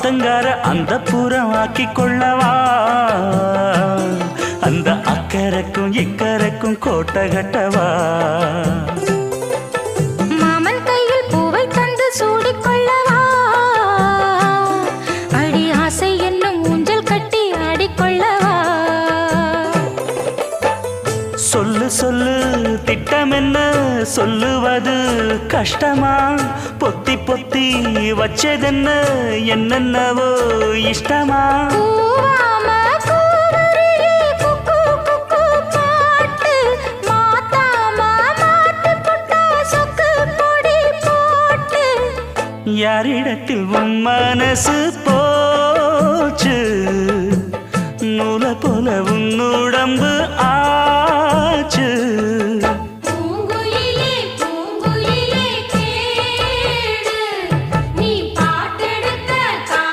ஆத்தங்கார அந்த புறம் ஆக்கி கொள்ளவா அந்த அக்கறைக்கும் இக்கரைக்கும் கோட்டை கட்டவா மாமன் கையில் பூவை தந்து சூடிக்கொள்ளவா அடி ஆசை என்னும் ஊஞ்சல் கட்டி ஆடிக்கொள்ளவா சொல்லு சொல்லு திட்டம் என்ன சொல்லுவது கஷ்டமா பொத்தி பொத்தி வச்சதென்ன என்னென்னவோ இஷ்டமா யாரிடத்தில் உன் மனசு போ